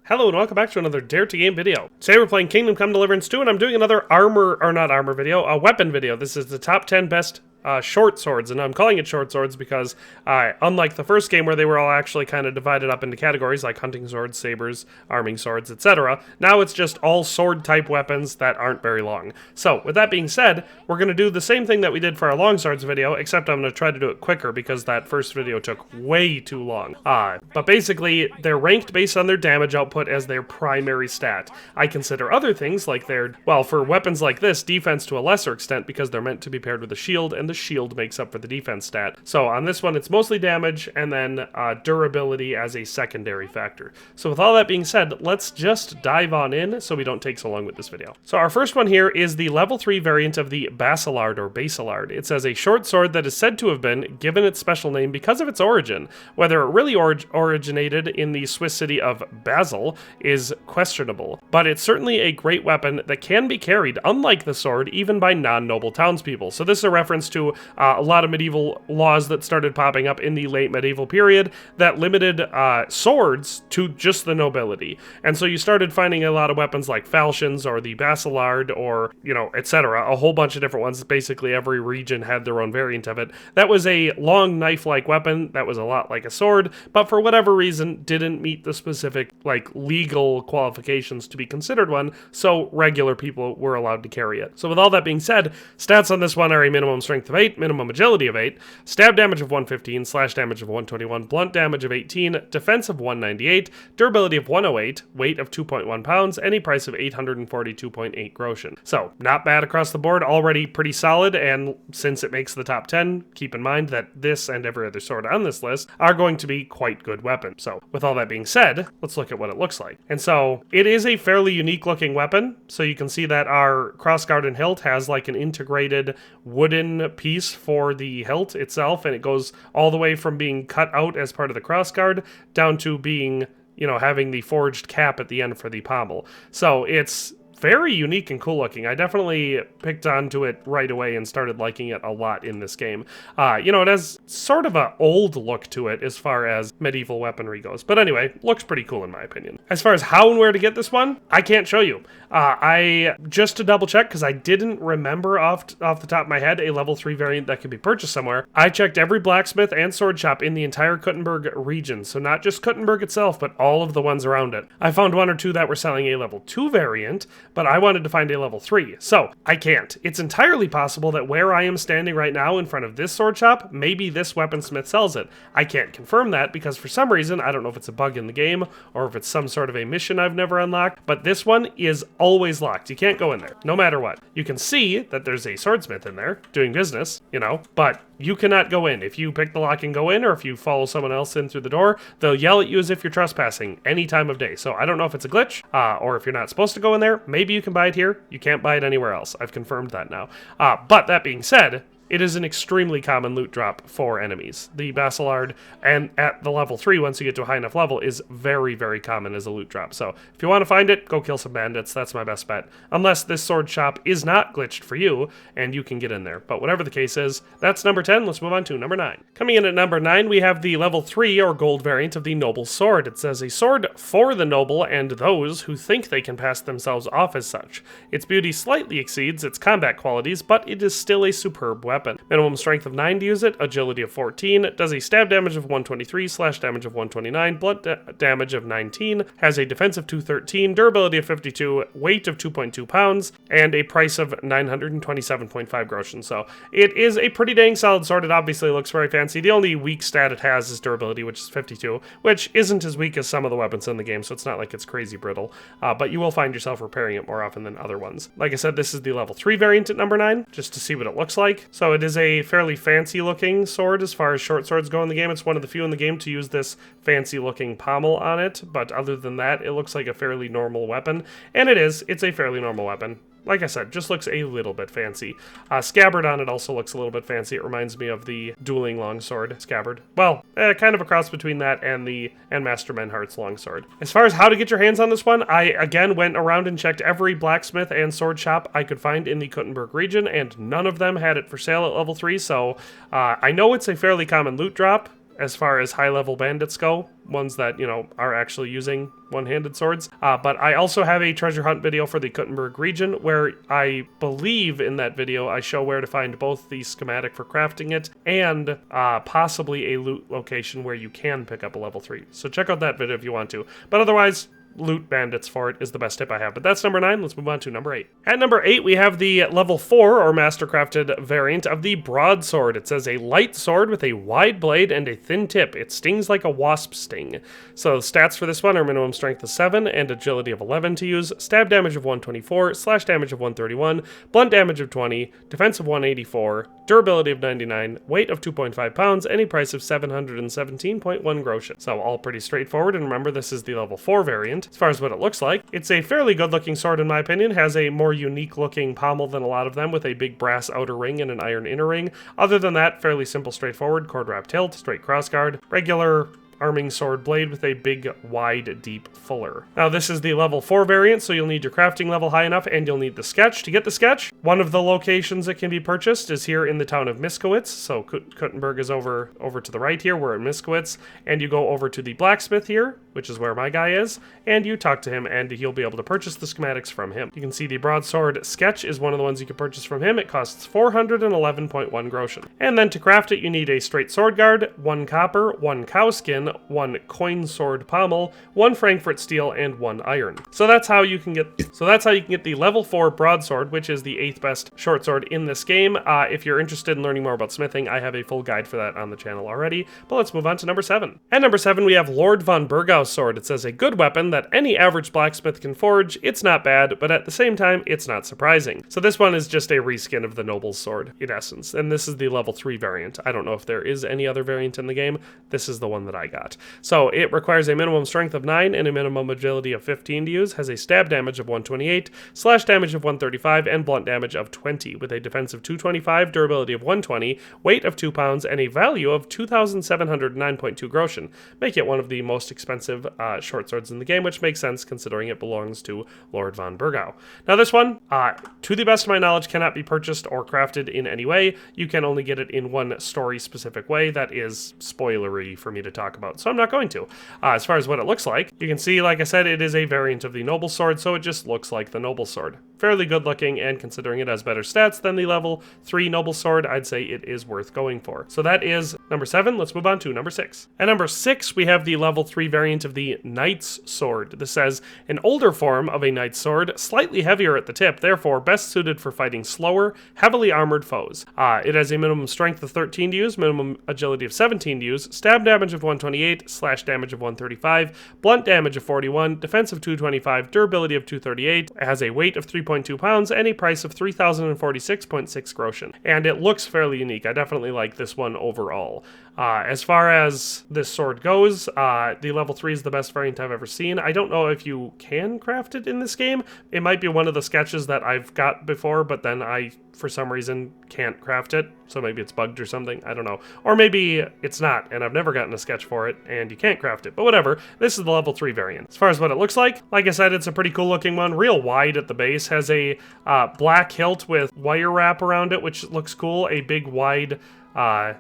Hello and welcome back to another Dare to Game video. Today we're playing Kingdom Come Deliverance 2 and I'm doing another weapon video. This is the top 10 best short swords, and I'm calling it short swords because unlike the first game where they were all actually kind of divided up into categories like hunting swords, sabers, arming swords, etc., now it's just all sword type weapons that aren't very long. So with that being said, we're going to do the same thing that we did for our long swords video, except I'm going to try to do it quicker because that first video took way too long. But basically they're ranked based on their damage output as their primary stat. I consider other things like for weapons like this, defense to a lesser extent because they're meant to be paired with a shield, and the shield makes up for the defense stat. So on this one, it's mostly damage and then durability as a secondary factor. So with all that being said, let's just dive on in so we don't take so long with this video. So our first one here is the level 3 variant of the Basilard or Basilard. It says a short sword that is said to have been given its special name because of its origin. Whether it really originated in the Swiss city of Basel is questionable, but it's certainly a great weapon that can be carried, unlike the sword, even by non-noble townspeople. So this is a reference to a lot of medieval laws that started popping up in the late medieval period that limited swords to just the nobility. And so you started finding a lot of weapons like falchions or the Basilard or, etc. A whole bunch of different ones. Basically every region had their own variant of it. That was a long knife-like weapon that was a lot like a sword, but for whatever reason didn't meet the specific legal qualifications to be considered one, so regular people were allowed to carry it. So with all that being said, stats on this one are a minimum strength of 8, minimum agility of 8, stab damage of 115, slash damage of 121, blunt damage of 18, defense of 198, durability of 108, weight of 2.1 pounds, and a price of 842.8 groschen. So not bad across the board, already pretty solid, and since it makes the top 10, keep in mind that this and every other sword on this list are going to be quite good weapons. So with all that being said, let's look at what it looks like. And so it is a fairly unique looking weapon. So you can see that our crossguard and hilt has like an integrated wooden piece for the hilt itself, and it goes all the way from being cut out as part of the crossguard down to being, having the forged cap at the end for the pommel. So it's very unique and cool looking. I definitely picked onto it right away and started liking it a lot in this game. It has sort of an old look to it as far as medieval weaponry goes. But anyway, looks pretty cool in my opinion. As far as how and where to get this one, I can't show you. Just to double check, because I didn't remember off the top of my head a level 3 variant that could be purchased somewhere, I checked every blacksmith and sword shop in the entire Kuttenberg region. So not just Kuttenberg itself, but all of the ones around it. I found one or two that were selling a level 2 variant, but I wanted to find a level 3, so I can't. It's entirely possible that where I am standing right now in front of this sword shop, maybe this weaponsmith sells it. I can't confirm that because for some reason, I don't know if it's a bug in the game or if it's some sort of a mission I've never unlocked, but this one is always locked. You can't go in there, no matter what. You can see that there's a swordsmith in there doing business, but you cannot go in. If you pick the lock and go in, or if you follow someone else in through the door, they'll yell at you as if you're trespassing any time of day. So I don't know if it's a glitch, or if you're not supposed to go in there. Maybe you can buy it here. You can't buy it anywhere else. I've confirmed that now. But that being said, it is an extremely common loot drop for enemies. The Basilard, and at the level 3, once you get to a high enough level, is very, very common as a loot drop. So if you want to find it, go kill some bandits. That's my best bet. Unless this sword shop is not glitched for you, and you can get in there. But whatever the case is, that's number 10. Let's move on to number 9. Coming in at number 9, we have the level 3 or gold variant of the Noble Sword. It says a sword for the noble and those who think they can pass themselves off as such. Its beauty slightly exceeds its combat qualities, but it is still a superb weapon. Minimum strength of 9 to use it, agility of 14, does a stab damage of 123, slash damage of 129, blunt damage of 19, has a defense of 213, durability of 52, weight of 2.2 pounds, and a price of 927.5 groschen. So it is a pretty dang solid sword. It obviously looks very fancy. The only weak stat it has is durability, which is 52, which isn't as weak as some of the weapons in the game, so it's not like it's crazy brittle. But you will find yourself repairing it more often than other ones. Like I said, this is the level 3 variant at number 9, just to see what it looks like. So it is a fairly fancy looking sword as far as short swords go in the game. It's one of the few in the game to use this fancy looking pommel on it, but other than that, it looks like a fairly normal weapon. And it's a fairly normal weapon. Like I said, just looks a little bit fancy. Scabbard on it also looks a little bit fancy. It reminds me of the dueling longsword scabbard. Well, kind of a cross between that and Master Menhart's longsword. As far as how to get your hands on this one, I again went around and checked every blacksmith and sword shop I could find in the Kuttenberg region, and none of them had it for sale at level 3, so I know it's a fairly common loot drop. as far as high-level bandits go, ones that, you know, are actually using one-handed swords. But I also have a treasure hunt video for the Kuttenberg region where I believe in that video I show where to find both the schematic for crafting it and possibly a loot location where you can pick up a level 3. So check out that video if you want to. But otherwise, loot bandits for it is the best tip I have. But that's number 9. Let's move on to number 8. At number 8, we have the level 4 or Mastercrafted variant of the Broadsword. It says a light sword with a wide blade and a thin tip. It stings like a wasp sting. So stats for this one are minimum strength of 7 and agility of 11 to use, stab damage of 124, slash damage of 131, blunt damage of 20, defense of 184, durability of 99, weight of 2.5 pounds, any price of 717.1 groschen. So all pretty straightforward, and remember this is the level 4 variant. As far as what it looks like, it's a fairly good looking sword in my opinion, has a more unique looking pommel than a lot of them with a big brass outer ring and an iron inner ring. Other than that, fairly simple, straightforward, cord wrap tilt, straight crossguard, regular arming sword blade with a big, wide, deep fuller. Now this is the level 4 variant, so you'll need your crafting level high enough and you'll need the sketch. To get the sketch, one of the locations that can be purchased is here in the town of Miskowitz. So Kuttenberg is over to the right here, we're in Miskowitz, and you go over to the blacksmith here, which is where my guy is, and you talk to him and you'll be able to purchase the schematics from him. You can see the broadsword sketch is one of the ones you can purchase from him. It costs 411.1 groschen. And then to craft it, you need a straight sword guard, 1 copper, 1 cow skin, 1 coin sword pommel, 1 Frankfurt steel, and 1 iron. So that's how you can get the level 4 broadsword, which is the 8th best short sword in this game. If you're interested in learning more about smithing, I have a full guide for that on the channel already. But let's move on to number 7. At number 7, we have Lord von Bergau's sword. It says a good weapon that any average blacksmith can forge. It's not bad, but at the same time, it's not surprising. So this one is just a reskin of the Noble's sword, in essence. And this is the level 3 variant. I don't know if there is any other variant in the game. This is the one that I got. So it requires a minimum strength of 9 and a minimum agility of 15 to use, has a stab damage of 128, slash damage of 135, and blunt damage of 20, with a defense of 225, durability of 120, weight of 2 pounds, and a value of 2,709.2 groschen, make it one of the most expensive short swords in the game, which makes sense considering it belongs to Lord von Bergau. Now this one, to the best of my knowledge, cannot be purchased or crafted in any way. You can only get it in one story-specific way that is spoilery for me to talk about, so I'm not going to. As far as what it looks like, you can see, like I said, it is a variant of the Noble sword, so it just looks like the Noble sword. Fairly good looking, and considering it has better stats than the level 3 Noble sword, I'd say it is worth going for. So that is number 7. Let's move on to number 6. At number 6, we have the level 3 variant of the Knight's sword. This says an older form of a Knight's sword, slightly heavier at the tip, therefore best suited for fighting slower, heavily armored foes. It has a minimum strength of 13 to use, minimum agility of 17 to use, stab damage of 128, slash damage of 135, blunt damage of 41, defense of 225, durability of 238. It has a weight of 3.2 pounds and a price of 3,046.6 groschen. And it looks fairly unique. I definitely like this one overall. As far as this sword goes, the level 3 is the best variant I've ever seen. I don't know if you can craft it in this game. It might be one of the sketches that I've got before, but then I, for some reason, can't craft it. So maybe it's bugged or something. I don't know. Or maybe it's not, and I've never gotten a sketch for it, and you can't craft it. But whatever, this is the level 3 variant. As far as what it looks like I said, it's a pretty cool looking one. Real wide at the base. Has a black hilt with wire wrap around it, which looks cool. A big, wide,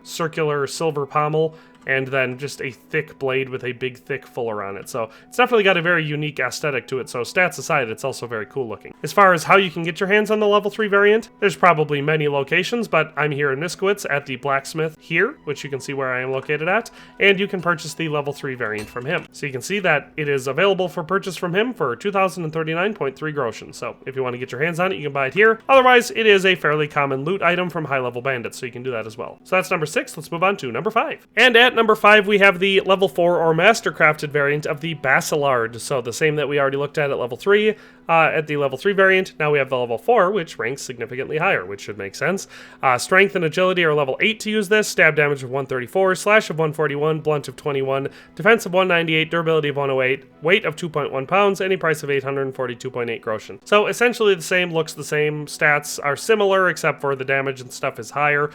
circular silver pommel, and then just a thick blade with a big, thick fuller on it. So it's definitely got a very unique aesthetic to it, so stats aside, it's also very cool looking. As far as how you can get your hands on the level 3 variant, there's probably many locations, but I'm here in Miskowitz at the blacksmith here, which you can see where I am located at, and you can purchase the level 3 variant from him. So you can see that it is available for purchase from him for 2,039.3 groschen. So if you want to get your hands on it, you can buy it here. Otherwise, it is a fairly common loot item from high-level bandits, so you can do that as well. So that's number 6. Let's move on to number 5. And at number 5, we have the level 4 or Mastercrafted variant of the Basilard. So the same that we already looked at level 3. At the level 3 variant, now we have the level 4, which ranks significantly higher, which should make sense. Strength and agility are level 8 to use this, stab damage of 134, slash of 141, blunt of 21, defense of 198, durability of 108, weight of 2.1 pounds, any price of 842.8 groschen. So essentially the same, looks the same, stats are similar, except for the damage and stuff is higher.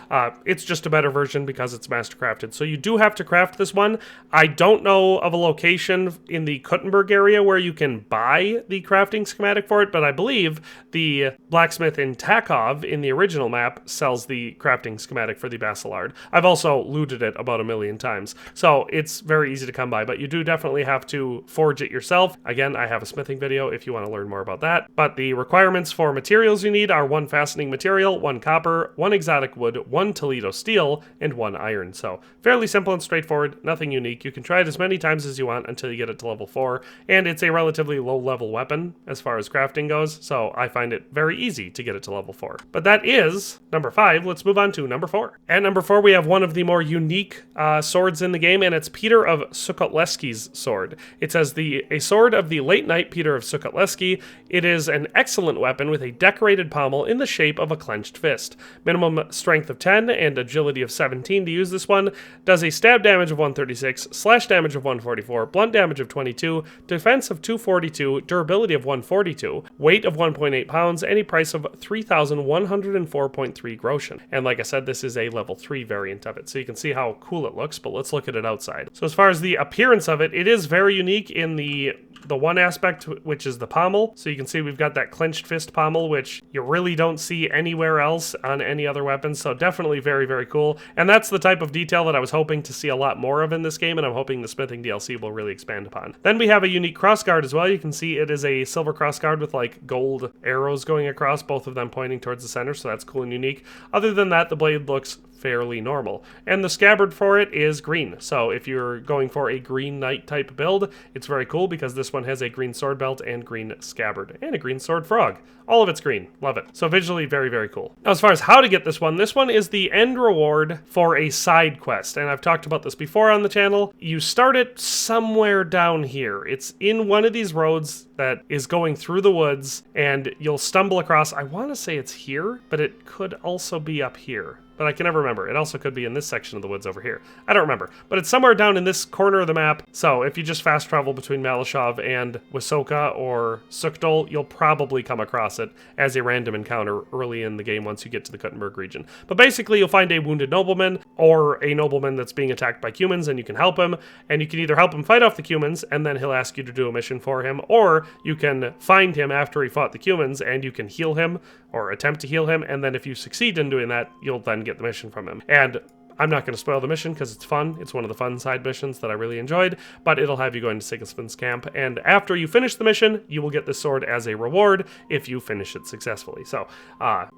It's just a better version because it's Mastercrafted. So you do have have to craft this one. I don't know of a location in the Kuttenberg area where you can buy the crafting schematic for it, but I believe the blacksmith in Takov in the original map sells the crafting schematic for the Basilard. I've also looted it about 1,000,000 times, so it's very easy to come by, but you do definitely have to forge it yourself. Again, I have a smithing video if you want to learn more about that, but the requirements for materials you need are 1 fastening material, 1 copper, 1 exotic wood, 1 Toledo steel, and 1 iron. So fairly simple and straightforward, nothing unique. You can try it as many times as you want until you get it to level 4, and it's a relatively low level weapon as far as crafting goes, so I find it very easy to get it to level 4. But that is number 5. Let's move on to number 4. At number 4, we have one of the more unique swords in the game, and it's Peter of Sukotleski's sword. It says a sword of the late knight Peter of Sukotleski. It is an excellent weapon with a decorated pommel in the shape of a clenched fist. Minimum strength of 10 and agility of 17 to use this one. Does a stab damage of 136, slash damage of 144, blunt damage of 22, defense of 242, durability of 142, weight of 1.8 pounds, and a price of 3,104.3 groschen. And like I said, this is a level 3 variant of it, so you can see how cool it looks, but let's look at it outside. So as far as the appearance of it, it is very unique in the one aspect, which is the pommel. So you can see we've got that clenched fist pommel, which you really don't see anywhere else on any other weapon. So definitely very, very cool. And that's the type of detail that I was hoping to see a lot more of in this game, and I'm hoping the smithing DLC will really expand upon. Then we have a unique crossguard as well. You can see it is a silver crossguard with like gold arrows going across, both of them pointing towards the center. So that's cool and unique. Other than that, the blade looks fairly normal. And the scabbard for it is green. So if you're going for a green knight type build, it's very cool because this one has a green sword belt and green scabbard and a green sword frog. All of it's green. Love it. So visually very, very cool. Now, as far as how to get this one is the end reward for a side quest. And I've talked about this before on the channel. You start it somewhere down here. It's in one of these roads that is going through the woods, and you'll stumble across, I want to say it's here, but it could also be up here. But I can never remember. It also could be in this section of the woods over here. I don't remember. But it's somewhere down in this corner of the map. So if you just fast travel between Malashov and Wysoka or Sukdol, you'll probably come across it as a random encounter early in the game once you get to the Kuttenberg region. But basically, you'll find a wounded nobleman or a nobleman that's being attacked by humans, and you can help him. And you can either help him fight off the humans, and then he'll ask you to do a mission for him, or you can find him after he fought the humans, and you can heal him or attempt to heal him, and then if you succeed in doing that, you'll then get the mission from him. And I'm not going to spoil the mission because it's fun. It's one of the fun side missions that I really enjoyed, but it'll have you going to Sigismund's camp, and after you finish the mission, you will get this sword as a reward if you finish it successfully. So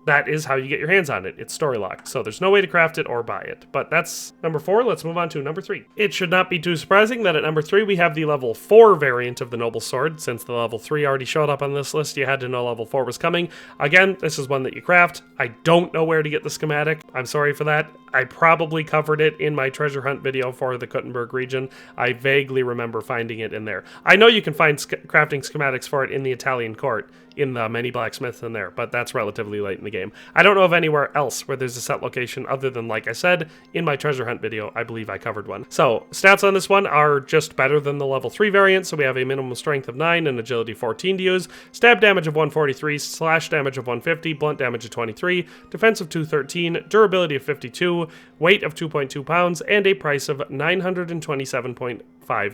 that is how you get your hands on it. It's story locked, so there's no way to craft it or buy it. But that's number 4. Let's move on to number 3. It should not be too surprising that at number 3 we have the level 4 variant of the Noble Sword. Since the level 3 already showed up on this list, you had to know level 4 was coming. Again, this is one that you craft. I don't know where to get the schematic. I'm sorry for that. I probably covered it in my treasure hunt video for the Kuttenberg region. I vaguely remember finding it in there. I know you can find crafting schematics for it in the Italian court, in the many blacksmiths in there, but that's relatively late in the game. I don't know of anywhere else where there's a set location other than, like I said, in my treasure hunt video, I believe I covered one. So stats on this one are just better than the level 3 variant, so we have a minimum strength of 9 and agility 14 to use, stab damage of 143, slash damage of 150, blunt damage of 23, defense of 213, durability of 52, weight of 2.2 pounds, and a price of 927.5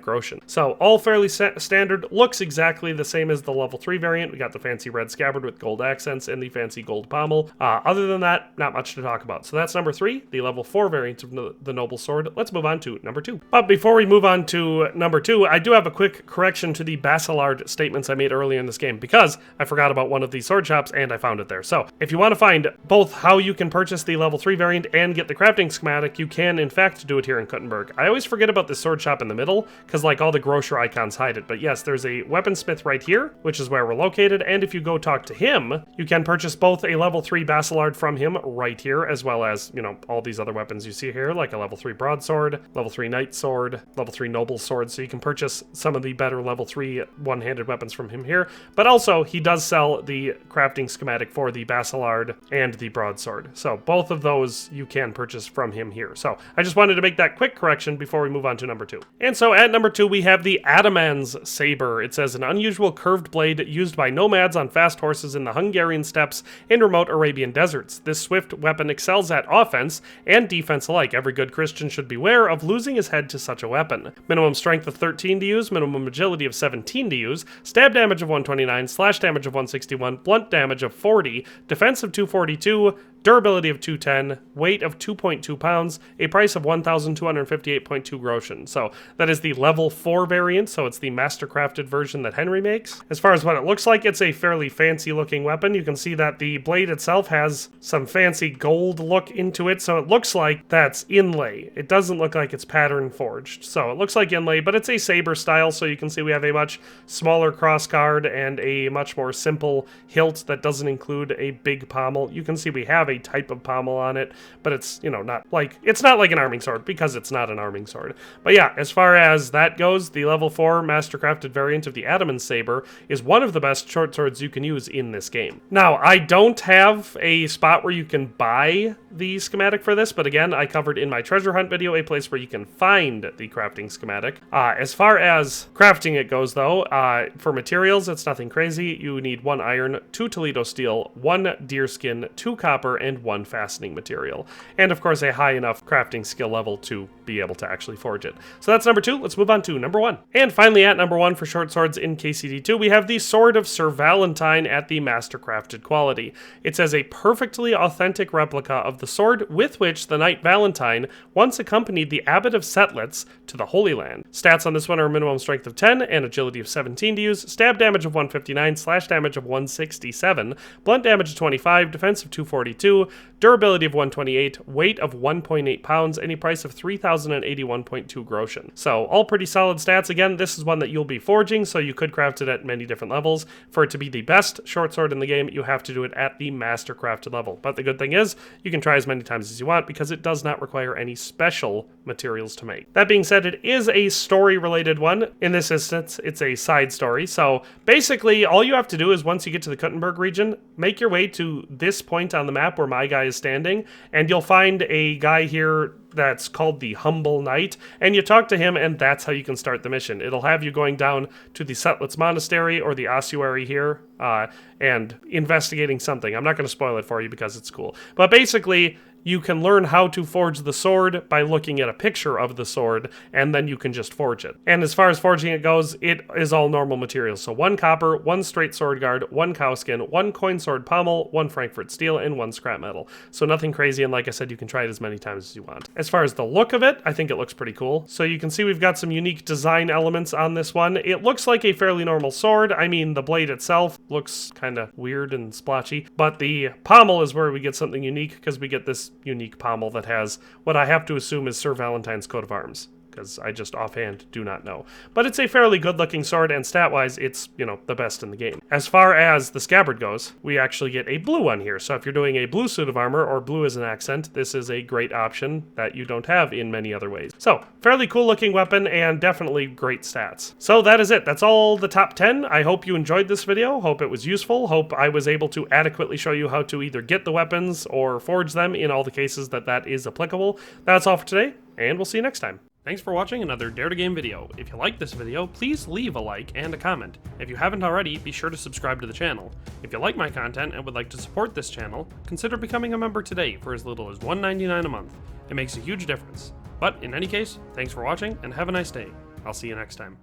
groschen. So all fairly standard, looks exactly the same as the level 3 variant. We got the fancy red scabbard with gold accents and the fancy gold pommel. Other than that, not much to talk about. So that's number 3, the level 4 variant of the Noble Sword. Let's move on to number 2. But before we move on to number 2, I do have a quick correction to the Basilard statements I made earlier in this game, because I forgot about one of these sword shops and I found it there. So if you want to find both how you can purchase the level 3 variant and get the crafting schematic, you can in fact do it here in Kuttenberg. I always forget about this sword shop in the middle, because like all the grocer icons hide it. But yes, there's a weaponsmith right here, which is where we're located, and if you go talk to him, you can purchase both a level 3 Basilard from him right here, as well as, you know, all these other weapons you see here, like a level 3 broadsword, level 3 knight sword, level 3 noble sword, so you can purchase some of the better level 3 one-handed weapons from him here. But also, he does sell the crafting schematic for the Basilard and the broadsword, so both of those you can purchase from him here. So I just wanted to make that quick correction before we move on to number 2. And so So at number 2, we have the Adamans saber. It says an unusual curved blade used by nomads on fast horses in the Hungarian steppes and remote Arabian deserts. This swift weapon excels at offense and defense alike. Every good Christian should beware of losing his head to such a weapon. Minimum strength of 13 to use, minimum agility of 17 to use, stab damage of 129, slash damage of 161, blunt damage of 40, defense of 242, durability of 210, weight of 2.2 pounds, a price of 1,258.2 groschen. So that is the level 4 variant, so it's the Mastercrafted version that Henry makes. As far as what it looks like, it's a fairly fancy looking weapon. You can see that the blade itself has some fancy gold look into it, so it looks like that's inlay. It doesn't look like it's pattern forged. So it looks like inlay, but it's a saber style, so you can see we have a much smaller cross guard and a much more simple hilt that doesn't include a big pommel. You can see we have a type of pommel on it, but it's, you know, it's not like an arming sword because it's not an arming sword. But yeah, as far as that goes, the level 4 Mastercrafted variant of the Adamans saber is one of the best short swords you can use in this game. Now, I don't have a spot where you can buy the schematic for this, but again, I covered in my treasure hunt video a place where you can find the crafting schematic. As far as crafting it goes though, for materials, it's nothing crazy. You need 1 iron, 2 Toledo steel, 1 deer skin, 2 copper, and 1 fastening material. And of course, a high enough crafting skill level to be able to actually forge it. So that's number 2. Let's move on to number 1. And finally, at number 1 for short swords in KCD2, we have the Sword of Sir Valentine at the Mastercrafted quality. It says a perfectly authentic replica of the sword with which the knight Valentine once accompanied the Abbot of Setlitz to the Holy Land. Stats on this one are minimum strength of 10 and agility of 17 to use, stab damage of 159, slash damage of 167, blunt damage of 25, defense of 242, durability of 128, weight of 1.8 pounds, and a price of 3,081.2 groschen. So all pretty solid stats. Again, this is one that you'll be forging, so you could craft it at many different levels. For it to be the best short sword in the game, you have to do it at the Mastercrafted level. But the good thing is, you can try as many times as you want because it does not require any special materials to make. That being said, it is a story-related one. In this instance, it's a side story. So basically, all you have to do is once you get to the Kuttenberg region, make your way to this point on the map where my guy is standing, and you'll find a guy here that's called the Humble Knight, and you talk to him, and that's how you can start the mission. It'll have you going down to the Setlitz Monastery or the ossuary here and investigating something. I'm not going to spoil it for you because it's cool. But basically, you can learn how to forge the sword by looking at a picture of the sword, and then you can just forge it. And as far as forging it goes, it is all normal materials. So 1 copper, 1 straight sword guard, 1 cowskin, 1 coin sword pommel, 1 Frankfurt steel, and 1 scrap metal. So nothing crazy, and like I said, you can try it as many times as you want. As far as the look of it, I think it looks pretty cool. So you can see we've got some unique design elements on this one. It looks like a fairly normal sword. I mean, the blade itself looks kind of weird and splotchy, but the pommel is where we get something unique because we get this unique pommel that has what I have to assume is Sir Valentine's coat of arms, because I just offhand do not know. But it's a fairly good looking sword, and stat-wise, it's, you know, the best in the game. As far as the scabbard goes, we actually get a blue one here. So if you're doing a blue suit of armor, or blue as an accent, this is a great option that you don't have in many other ways. So, fairly cool looking weapon, and definitely great stats. So that is it. That's all the top 10. I hope you enjoyed this video. Hope it was useful. Hope I was able to adequately show you how to either get the weapons or forge them in all the cases that is applicable. That's all for today, and we'll see you next time. Thanks for watching another Dare to Game video. If you liked this video, please leave a like and a comment. If you haven't already, be sure to subscribe to the channel. If you like my content and would like to support this channel, consider becoming a member today for as little as $1.99 a month. It makes a huge difference. But in any case, thanks for watching and have a nice day. I'll see you next time.